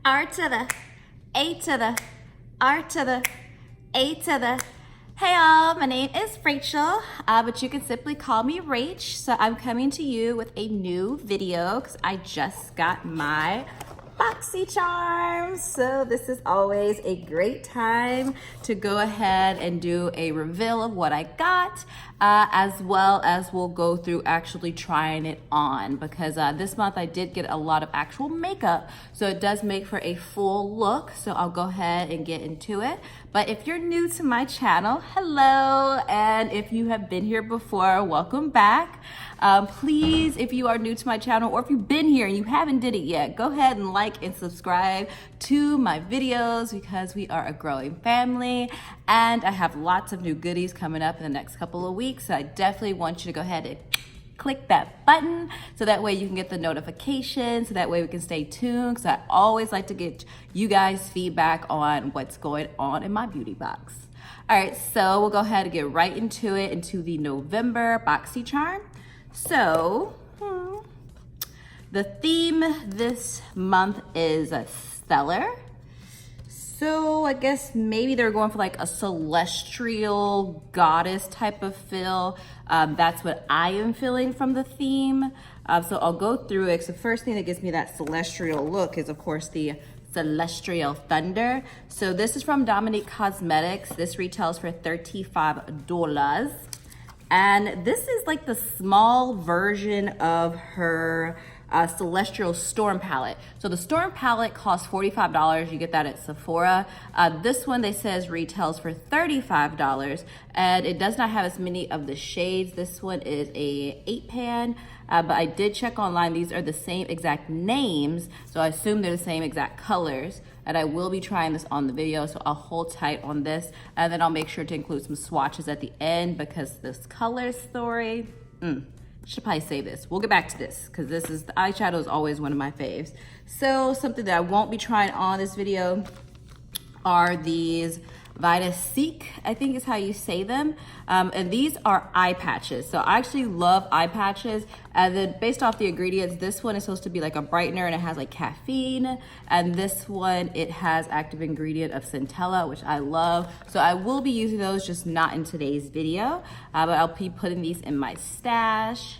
R to the A to the R to the A to the. Hey y'all, my name is Rachel, but you can simply call me Rach. So I'm coming to you with a new video because I just got my Boxycharm. So this is always a great time to go ahead and do a reveal of what I got, as well as we'll go through actually trying it on, because this month I did get a lot of actual makeup, so it does make for a full look. So I'll go ahead and get into it. But if you're new to my channel, hello, and if you have been here before, welcome back. Please, if you are new to my channel, or if you've been here and you haven't did it yet, go ahead and like and subscribe to my videos, because we are a growing family and I have lots of new goodies coming up in the next couple of weeks. So I definitely want you to go ahead and click that button so that way you can get the notification, so that way we can stay tuned, because I always like to get you guys feedback on what's going on in my beauty box. All right, so we'll go ahead and get right into it, into the November Boxycharm. So the theme this month is a stellar. So I guess maybe they're going for like a celestial goddess type of feel. That's what I am feeling from the theme. So I'll go through it. So the first thing that gives me that celestial look is of course the Celestial Thunder. So this is from Dominique Cosmetics. This retails for $35. And this is like the small version of her Celestial Storm palette. So the Storm palette costs $45. You get that at Sephora. This one, they says retails for $35, and it does not have as many of the shades. This one is a 8-pan, but I did check online. These are the same exact names, so I assume they're the same exact colors. And I will be trying this on the video, so I'll hold tight on this, and then I'll make sure to include some swatches at the end, because this color story, should probably save this. We'll get back to this, because this is, the eyeshadow is always one of my faves. So something that I won't be trying on this video are these Vita Seek, I think is how you say them. And these are eye patches. So I actually love eye patches. And then based off the ingredients, this one is supposed to be like a brightener and it has like caffeine. And this one, it has active ingredient of centella, which I love. So I will be using those, just not in today's video. But I'll be putting these in my stash.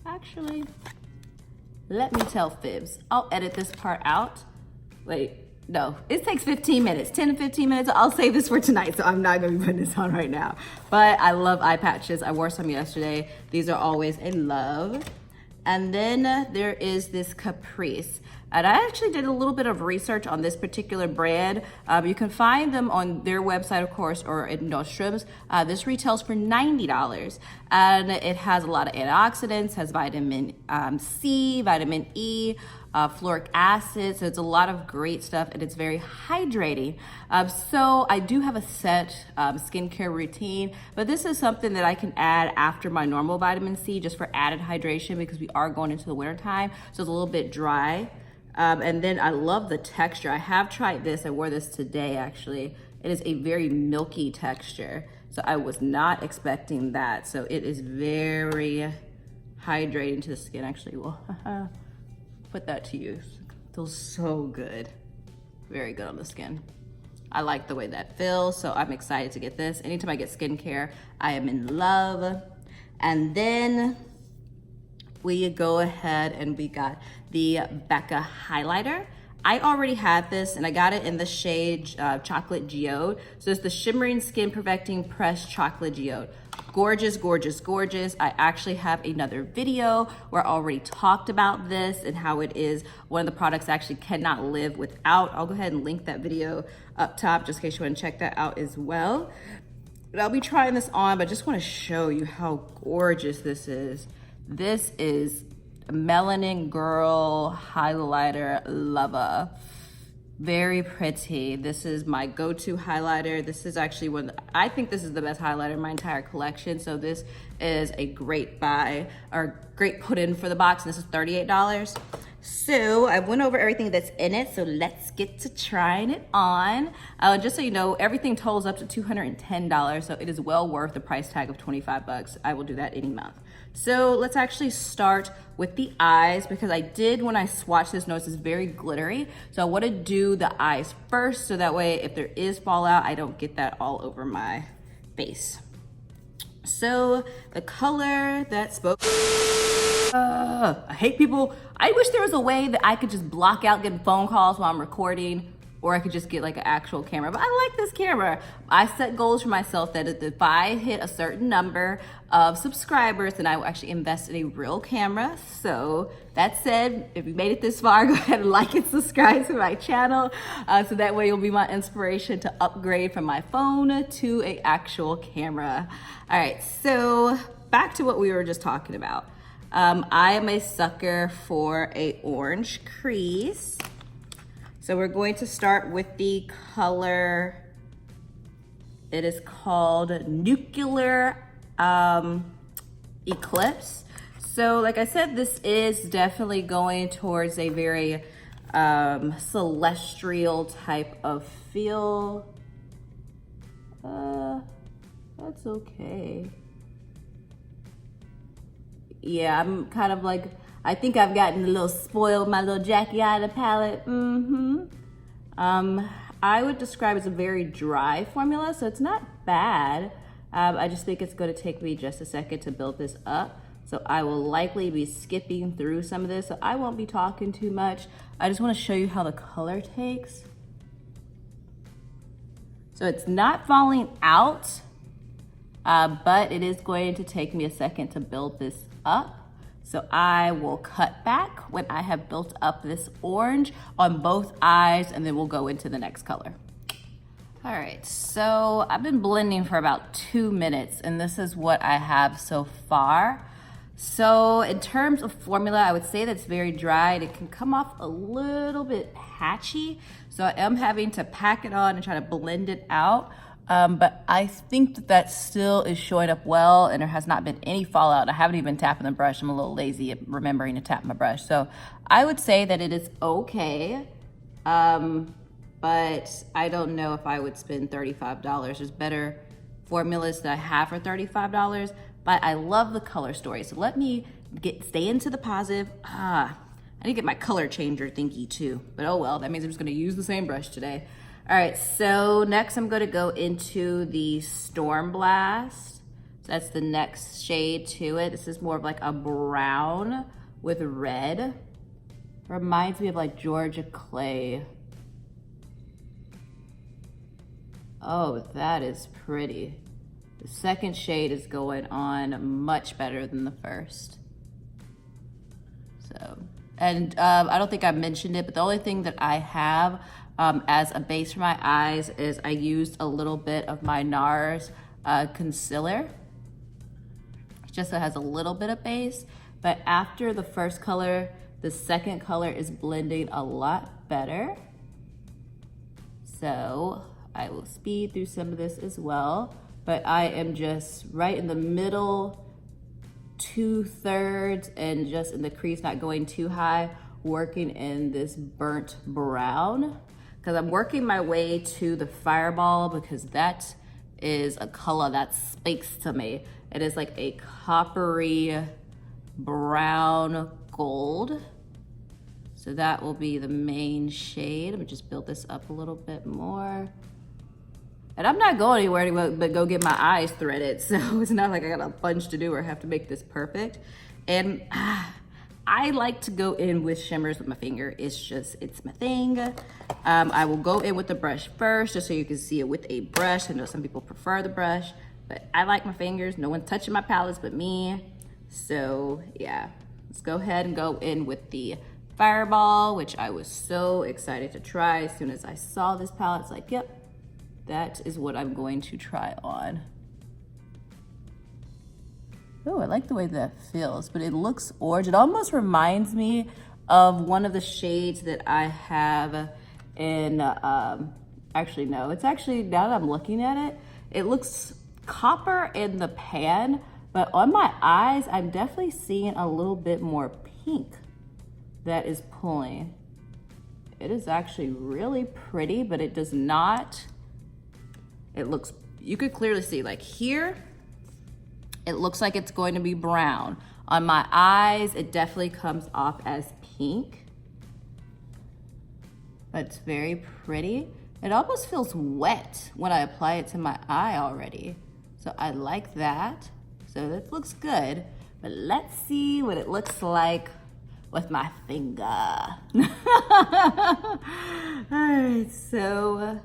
Actually, let me tell fibs. I'll edit this part out. Wait. No, it takes 15 minutes, 10 to 15 minutes. I'll save this for tonight, so I'm not gonna be putting this on right now. But I love eye patches. I wore some yesterday. These are always a love. And then there is this Caprice. And I actually did a little bit of research on this particular brand. You can find them on their website, of course, or at Nordstrom's. This retails for $90. And it has a lot of antioxidants, has vitamin C, vitamin E, fluoric acid. So it's a lot of great stuff, and it's very hydrating. So I do have a set skincare routine, but this is something that I can add after my normal vitamin C, just for added hydration, because we are going into the winter time. So it's a little bit dry. And then I love the texture. I have tried this. I wore this today, actually. It is a very milky texture. So I was not expecting that. So it is very hydrating to the skin. Actually, we'll put that to use. Feels so good. Very good on the skin. I like the way that feels, so I'm excited to get this. Anytime I get skincare, I am in love. And then we go ahead and we got the Becca highlighter. I already had this, and I got it in the shade Chocolate Geode. So it's the Shimmering Skin Perfecting Pressed Chocolate Geode. Gorgeous, gorgeous, gorgeous. I actually have another video where I already talked about this and how it is one of the products I actually cannot live without. I'll go ahead and link that video up top, just in case you want to check that out as well. But I'll be trying this on, but I just want to show you how gorgeous this is. This is Melanin Girl highlighter lover. Very pretty. This is my go-to highlighter. This is actually one, I think this is the best highlighter in my entire collection. So this is a great buy, or great put in for the box. And this is $38. So I went over everything that's in it. So let's get to trying it on. Just so you know, everything totals up to $210. So it is well worth the price tag of 25 bucks. I will do that any month. So let's actually start with the eyes, because I did, when I swatched this, notice it's very glittery. So I want to do the eyes first, so that way if there is fallout, I don't get that all over my face. So the color that spoke, I hate people. I wish there was a way that I could just block out getting phone calls while I'm recording, or I could just get like an actual camera. But I like this camera. I set goals for myself that if I hit a certain number of subscribers, then I will actually invest in a real camera. So that said, if you made it this far, go ahead and like and subscribe to my channel. So that way you'll be my inspiration to upgrade from my phone to an actual camera. All right, so back to what we were just talking about. I am a sucker for a orange crease. So we're going to start with the color, it is called Nuclear Eclipse. So like I said, this is definitely going towards a very celestial type of feel. That's okay. Yeah, I'm kind of like, I think I've gotten a little spoiled, my little Jackie out of the palette. I would describe it as a very dry formula, so it's not bad. I just think it's going to take me just a second to build this up. So I will likely be skipping through some of this, so I won't be talking too much. I just want to show you how the color takes. So it's not falling out, but it is going to take me a second to build this up. So I will cut back when I have built up this orange on both eyes, and then we'll go into the next color. All right, so I've been blending for about 2 minutes, and this is what I have so far. So in terms of formula, I would say that's very dry. It can come off a little bit patchy. So I am having to pack it on and try to blend it out. But I think that still is showing up well, and there has not been any fallout. I haven't even tapping the brush. I'm a little lazy at remembering to tap my brush. So I would say that it is okay, but I don't know if I would spend $35. There's better formulas that I have for $35, but I love the color story. So let me stay into the positive. I need to get my color changer thingy too, but oh well, that means I'm just gonna use the same brush today. All right, so next I'm gonna go into the Storm Blast. So that's the next shade to it. This is more of like a brown with red. Reminds me of like Georgia clay. Oh, that is pretty. The second shade is going on much better than the first. So, and I don't think I mentioned it, but the only thing that I have as a base for my eyes is I used a little bit of my NARS concealer, just so it has a little bit of base. But after the first color, the second color is blending a lot better. So I will speed through some of this as well, but I am just right in the middle, 2/3, and just in the crease, not going too high, working in this burnt brown. Because I'm working my way to the Fireball, because that is a color that speaks to me. It is like a coppery brown gold. So that will be the main shade. Let me just build this up a little bit more. And I'm not going anywhere but go get my eyes threaded. So it's not like I got a bunch to do or have to make this perfect. And I like to go in with shimmers with my finger. It's my thing. I will go in with the brush first, just so you can see it with a brush. I know some people prefer the brush, but I like my fingers. No one's touching my palettes but me. So yeah, let's go ahead and go in with the Fireball, which I was so excited to try. As soon as I saw this palette, it's like, yep, that is what I'm going to try on. Oh, I like the way that feels, but it looks orange. It almost reminds me of one of the shades that I have in, actually no, it's actually, now that I'm looking at it, it looks copper in the pan, but on my eyes, I'm definitely seeing a little bit more pink that is pulling. It is actually really pretty, but it does not, it looks, you could clearly see like here, it looks like it's going to be brown. On my eyes, it definitely comes off as pink. But it's very pretty. It almost feels wet when I apply it to my eye already. So I like that. So this looks good. But let's see what it looks like with my finger. All right, so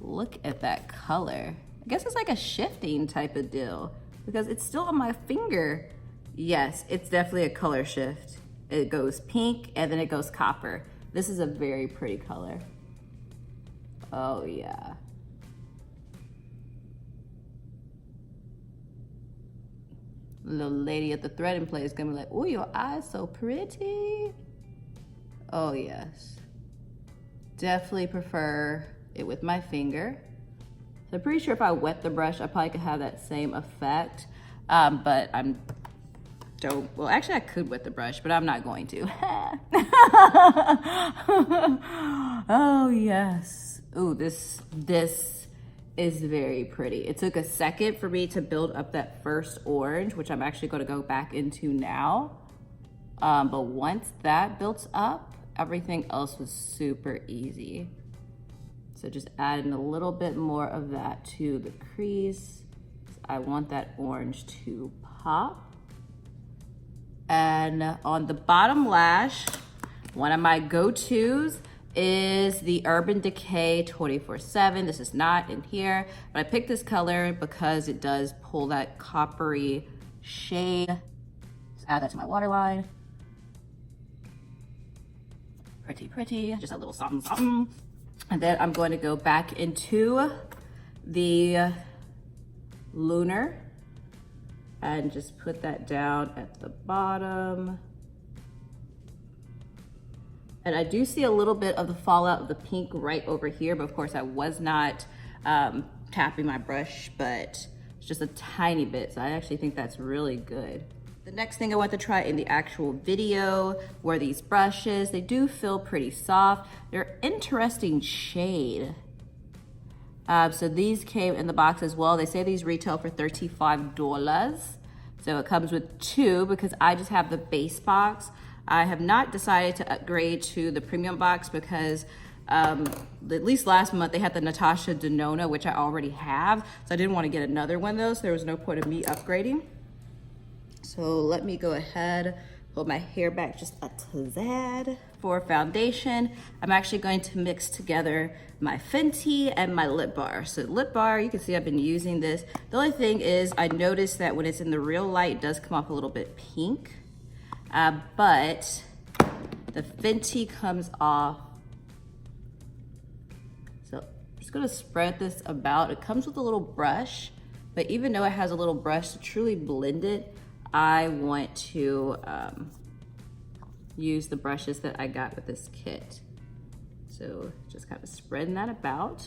look at that color. I guess it's like a shifting type of deal because it's still on my finger. Yes, it's definitely a color shift. It goes pink and then it goes copper. This is a very pretty color. Oh yeah. Little lady at the threading place is gonna be like, oh, your eyes so pretty. Oh yes. Definitely prefer it with my finger. So I'm pretty sure if I wet the brush, I probably could have that same effect. But well, actually I could wet the brush, but I'm not going to. Oh yes. Ooh, this is very pretty. It took a second for me to build up that first orange, which I'm actually gonna go back into now. But once that built up, everything else was super easy. So just adding a little bit more of that to the crease. I want that orange to pop. And on the bottom lash, one of my go-tos is the Urban Decay 24/7. This is not in here, but I picked this color because it does pull that coppery shade. Just add that to my waterline. Pretty, pretty, just a little something, something. And then I'm going to go back into the Lunar and just put that down at the bottom. And I do see a little bit of the fallout of the pink right over here, but of course I was not tapping my brush, but it's just a tiny bit. So I actually think that's really good. The next thing I want to try in the actual video were these brushes. They do feel pretty soft. They're interesting shade. So these came in the box as well. They say these retail for $35. So it comes with two because I just have the base box. I have not decided to upgrade to the premium box because at least last month they had the Natasha Denona, which I already have. So I didn't want to get another one of those. So there was no point of me upgrading. So let me go ahead, pull my hair back just a tad. For foundation, I'm actually going to mix together my Fenty and my lip bar. So lip bar, you can see I've been using this. The only thing is I noticed that when it's in the real light, it does come off a little bit pink. But the Fenty comes off. So I'm just gonna spread this about. It comes with a little brush, but even though it has a little brush to truly blend it, I want to use the brushes that I got with this kit. So just kind of spreading that about.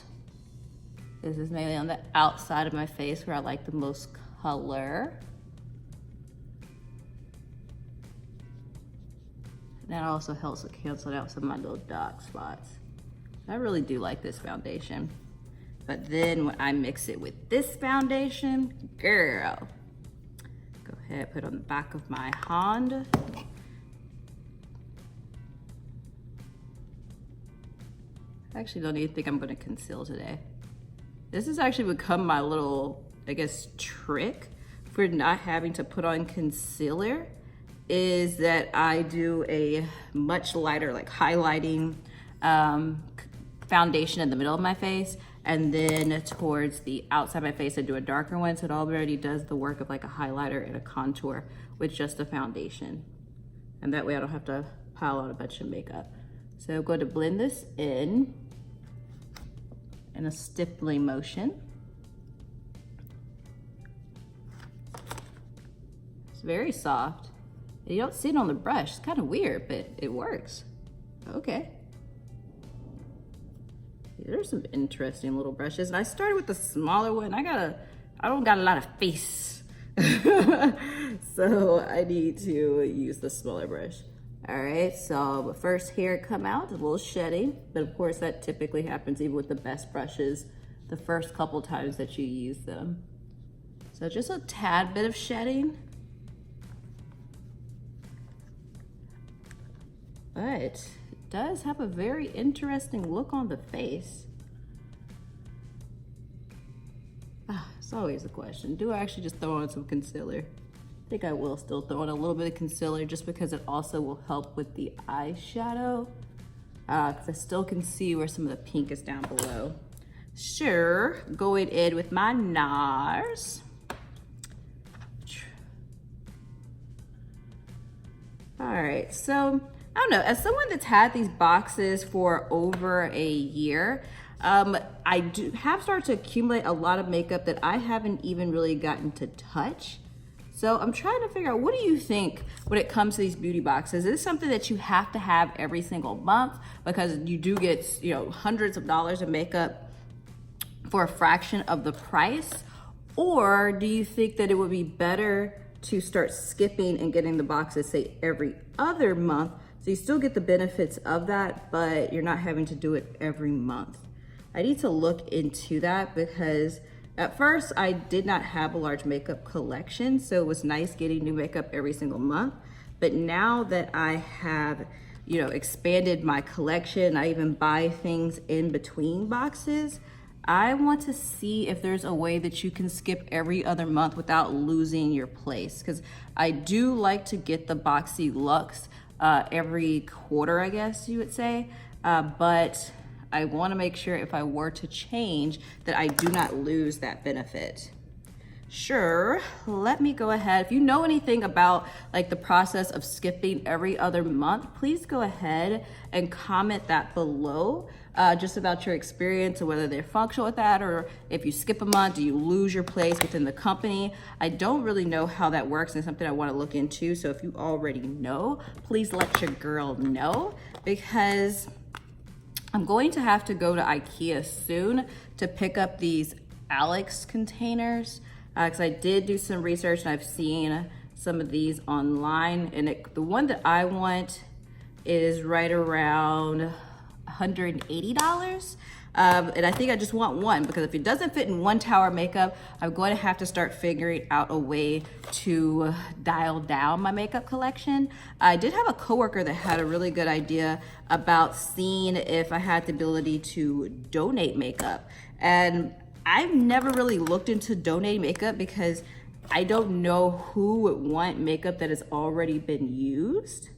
This is mainly on the outside of my face where I like the most color. That also helps to cancel out some of my little dark spots. I really do like this foundation. But then when I mix it with this foundation, girl, go ahead, put it on the back of my hand. I actually don't even think I'm gonna conceal today. This has actually become my little, I guess, trick for not having to put on concealer, is that I do a much lighter, like highlighting foundation in the middle of my face, and then towards the outside of my face I do a darker one, so it already does the work of like a highlighter and a contour with just a foundation. And that way I don't have to pile on a bunch of makeup. So I'm going to blend this in a stippling motion. It's very soft. You don't see it on the brush. It's kind of weird, but it works. Okay. There's some interesting little brushes. And I started with the smaller one. I don't got a lot of face. So I need to use the smaller brush. All right, so but first hair come out, a little shedding. But of course that typically happens even with the best brushes the first couple times that you use them. So just a tad bit of shedding. But it does have a very interesting look on the face. It's always a question. Do I actually just throw on some concealer? I think I will still throw in a little bit of concealer just because it also will help with the eyeshadow. Because I still can see where some of the pink is down below. Sure, going in with my NARS. All right, so I don't know, as someone that's had these boxes for over a year, I have started to accumulate a lot of makeup that I haven't even really gotten to touch. So I'm trying to figure out, what do you think when it comes to these beauty boxes? Is this something that you have to have every single month because you do get, you know, hundreds of dollars of makeup for a fraction of the price? Or do you think that it would be better to start skipping and getting the boxes, say, every other month, so you still get the benefits of that, but you're not having to do it every month? I need to look into that because at first I did not have a large makeup collection, so it was nice getting new makeup every single month. But now that I have, you know, expanded my collection, I even buy things in between boxes, I want to see if there's a way that you can skip every other month without losing your place. Because I do like to get the Boxy Luxe every quarter, I guess you would say. But I want to make sure if I were to change that I do not lose that benefit. Sure, let me go ahead. If you know anything about like the process of skipping every other month, please go ahead and comment that below, just about your experience and whether they're functional with that, or if you skip a month, do you lose your place within the company? I don't really know how that works, and it's something I want to look into. So if you already know, please let your girl know, because I'm going to have to go to IKEA soon to pick up these Alex containers. Because I did do some research and I've seen some of these online, and the one that I want is right around $180. And I think I just want one, because if it doesn't fit in one tower makeup, I'm going to have to start figuring out a way to dial down my makeup collection. I did have a coworker that had a really good idea about seeing if I had the ability to donate makeup. And I've never really looked into donating makeup because I don't know who would want makeup that has already been used,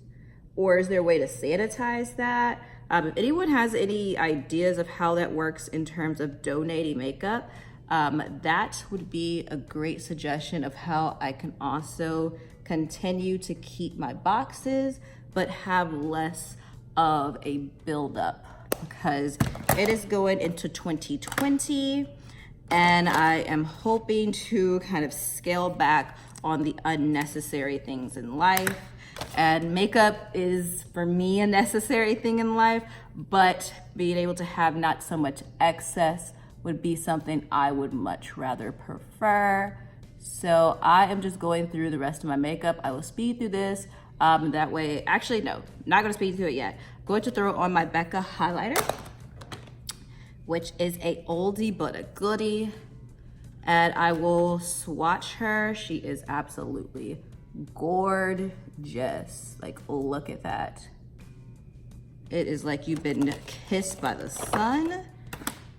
or is there a way to sanitize that? If anyone has any ideas of how that works in terms of donating makeup, that would be a great suggestion of how I can also continue to keep my boxes, but have less of a buildup, because it is going into 2020. And I am hoping to kind of scale back on the unnecessary things in life. And makeup is, for me, a necessary thing in life, but being able to have not so much excess would be something I would much rather prefer. So I am just going through the rest of my makeup. I will speed through this. That way, actually, no, not gonna speed through it yet. Going to throw on my Becca highlighter, which is a oldie but a goodie, and I will swatch her. She is absolutely gorgeous. Like, look at that. It is like you've been kissed by the sun.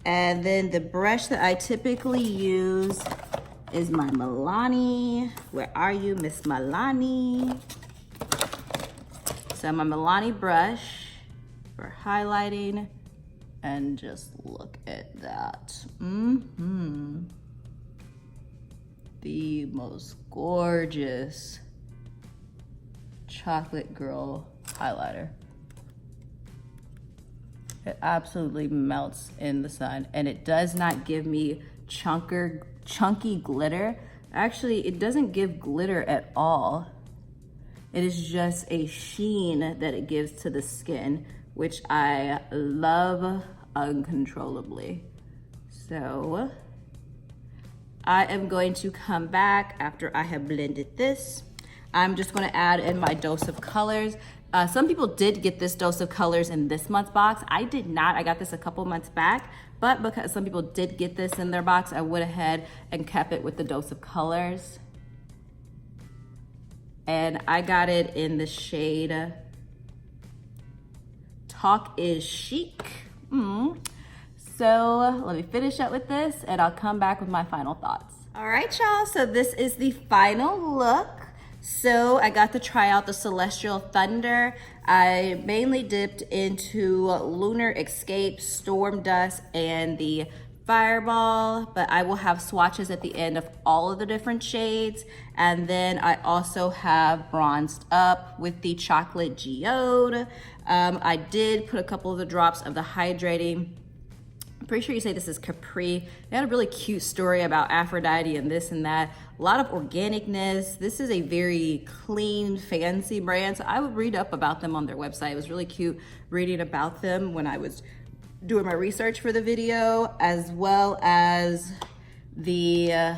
And then the brush that I typically use is my Milani. Where are you, Miss Milani? So my Milani brush for highlighting. And just look at that. The most gorgeous chocolate girl highlighter. It absolutely melts in the sun, and it does not give me chunky glitter. Actually, it doesn't give glitter at all. It is just a sheen that it gives to the skin, which I love uncontrollably. So I am going to come back after I have blended this. I'm just gonna add in my dose of colors. Some people did get this dose of colors in this month's box. I did not. I got this a couple months back, but because some people did get this in their box, I went ahead and kept it with the dose of colors. And I got it in the shade Talk is Chic. So let me finish up with this and I'll come back with my final thoughts. All right, y'all, so this is the final look. So I got to try out the Celestial Thunder. I mainly dipped into Lunar Escape, Storm Dust, and the Fireball, but I will have swatches at the end of all of the different shades. And then I also have bronzed up with the Chocolate Geode. I did put a couple of the drops of the hydrating. I'm pretty sure you say this is Capri. They had a really cute story about Aphrodite and this and that. A lot of organicness. This is a very clean, fancy brand. So I would read up about them on their website. It was really cute reading about them when I was doing my research for the video, as well as the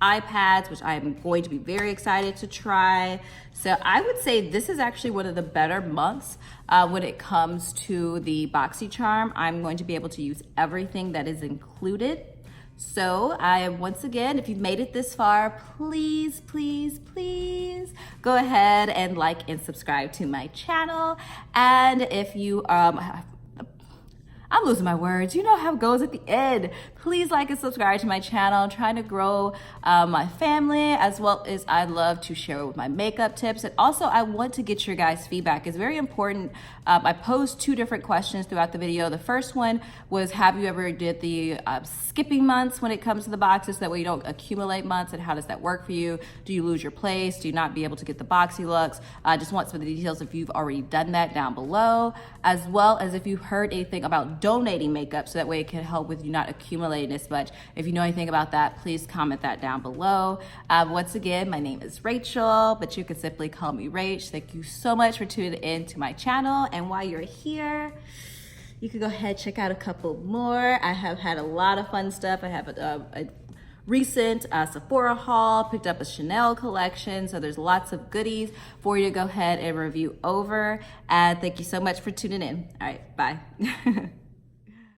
iPads, which I am going to be very excited to try. So I would say this is actually one of the better months when it comes to the Boxycharm. I'm going to be able to use everything that is included. So once again, if you've made it this far, please, please, please go ahead and like and subscribe to my channel. And if you, I'm losing my words. You know how it goes at the end. Please like and subscribe to my channel. I'm trying to grow my family, as well as I love to share with my makeup tips. And also I want to get your guys' feedback. It's very important. I posed 2 different questions throughout the video. The first one was, have you ever did the skipping months when it comes to the boxes? That way you don't accumulate months, and how does that work for you? Do you lose your place? Do you not be able to get the boxy looks? I just want some of the details if you've already done that down below, as well as if you've heard anything about donating makeup, so that way it can help with you not accumulating as much. If you know anything about that, please comment that down below. Once again, my name is Rachel, but you can simply call me Rach. Thank you so much for tuning in to my channel. And while you're here, you can go ahead and check out a couple more. I have had a lot of fun stuff. I have a recent Sephora haul, picked up a Chanel collection. So there's lots of goodies for you to go ahead and review over. And thank you so much for tuning in. All right, bye.